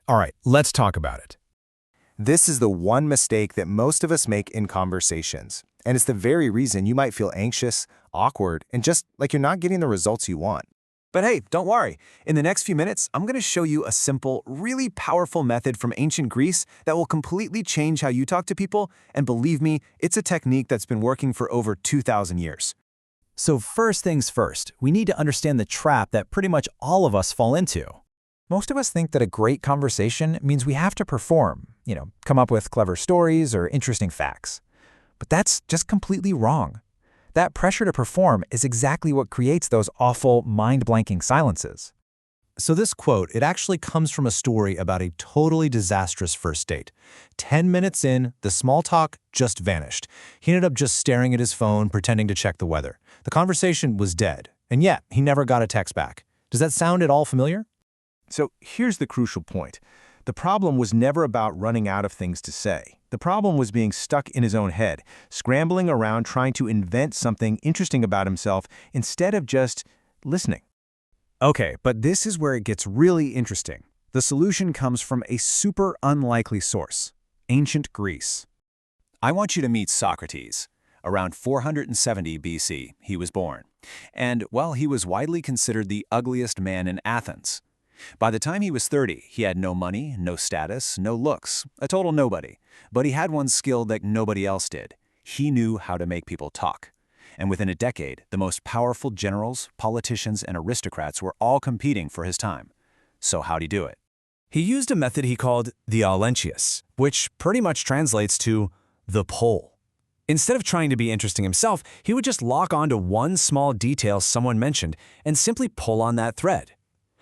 All right, let's talk about it. This is the one mistake that most of us make in conversations, and it's the very reason you might feel anxious, awkward, and just like you're not getting the results you want. But hey, don't worry. In the next few minutes, I'm going to show you a simple, really powerful method from ancient Greece that will completely change how you talk to people, and believe me, it's a technique that's been working for over 2,000 years. So first things first, we need to understand the trap that pretty much all of us fall into. Most of us think that a great conversation means we have to perform, come up with clever stories or interesting facts. But that's just completely wrong. That pressure to perform is exactly what creates those awful, mind-blanking silences. So this quote, it actually comes from a story about a totally disastrous first date. 10 minutes in, the small talk just vanished. He ended up just staring at his phone, pretending to check the weather. The conversation was dead, and yet he never got a text back. Does that sound at all familiar? So here's the crucial point. The problem was never about running out of things to say. The problem was being stuck in his own head, scrambling around trying to invent something interesting about himself instead of just listening. Okay, but this is where it gets really interesting. The solution comes from a super unlikely source, ancient Greece. I want you to meet Socrates. Around 470 BC, he was born. And, well, he was widely considered the ugliest man in Athens. By the time he was 30, he had no money, no status, no looks, a total nobody. But he had one skill that nobody else did. He knew how to make people talk. And within a decade, the most powerful generals, politicians, and aristocrats were all competing for his time. So how'd he do it? He used a method he called the Aulentius, which pretty much translates to the pull. Instead of trying to be interesting himself, he would just lock on to one small detail someone mentioned and simply pull on that thread.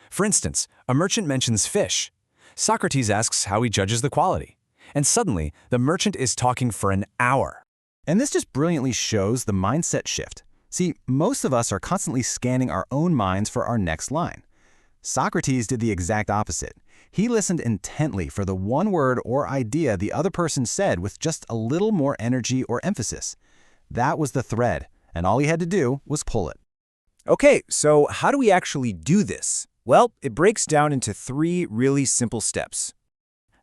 For instance, a merchant mentions fish. Socrates asks how he judges the quality. And suddenly, the merchant is talking for an hour. And this just brilliantly shows the mindset shift. See, most of us are constantly scanning our own minds for our next line. Socrates did the exact opposite. He listened intently for the one word or idea the other person said with just a little more energy or emphasis. That was the thread, and all he had to do was pull it. Okay, so how do we actually do this? Well, it breaks down into 3 really simple steps.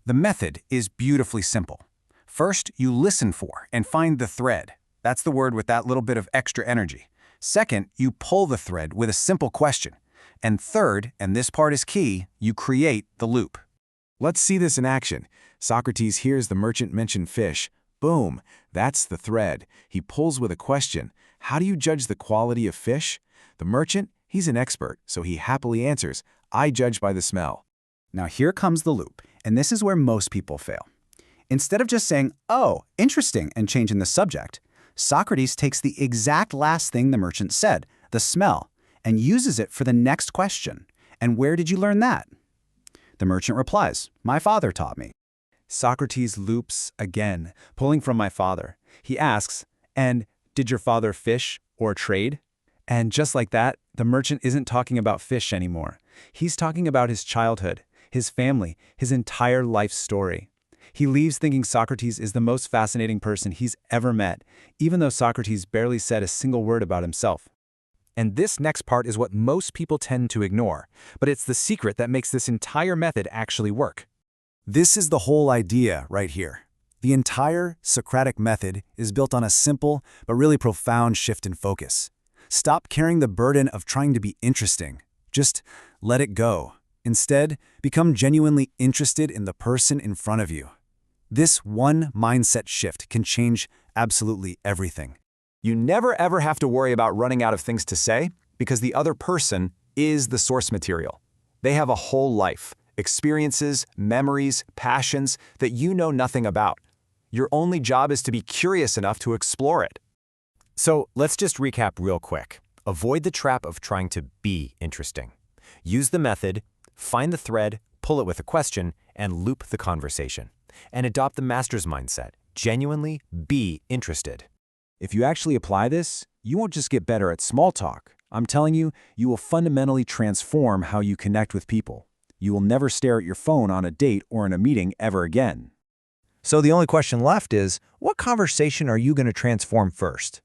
The method is beautifully simple. First, you listen for and find the thread. That's the word with that little bit of extra energy. Second, you pull the thread with a simple question. And third, and this part is key, you create the loop. Let's see this in action. Socrates hears the merchant mention fish. Boom, that's the thread. He pulls with a question. How do you judge the quality of fish? The merchant, he's an expert, so he happily answers, I judge by the smell. Now here comes the loop, and this is where most people fail. Instead of just saying, oh, interesting, and changing the subject, Socrates takes the exact last thing the merchant said, the smell, and uses it for the next question. And where did you learn that? The merchant replies, my father taught me. Socrates loops again, pulling from my father. He asks, and did your father fish or trade? And just like that, the merchant isn't talking about fish anymore. He's talking about his childhood, his family, his entire life story. He leaves thinking Socrates is the most fascinating person he's ever met, even though Socrates barely said a single word about himself. And this next part is what most people tend to ignore, but it's the secret that makes this entire method actually work. This is the whole idea right here. The entire Socratic method is built on a simple but really profound shift in focus. Stop carrying the burden of trying to be interesting. Just let it go. Instead, become genuinely interested in the person in front of you. This one mindset shift can change absolutely everything. You never ever have to worry about running out of things to say because the other person is the source material. They have a whole life, experiences, memories, passions that you know nothing about. Your only job is to be curious enough to explore it. So let's just recap real quick. Avoid the trap of trying to be interesting. Use the method, find the thread, pull it with a question, and loop the conversation. And adopt the master's mindset. Genuinely be interested. If you actually apply this, you won't just get better at small talk. I'm telling you, you will fundamentally transform how you connect with people. You will never stare at your phone on a date or in a meeting ever again. So the only question left is, what conversation are you going to transform first?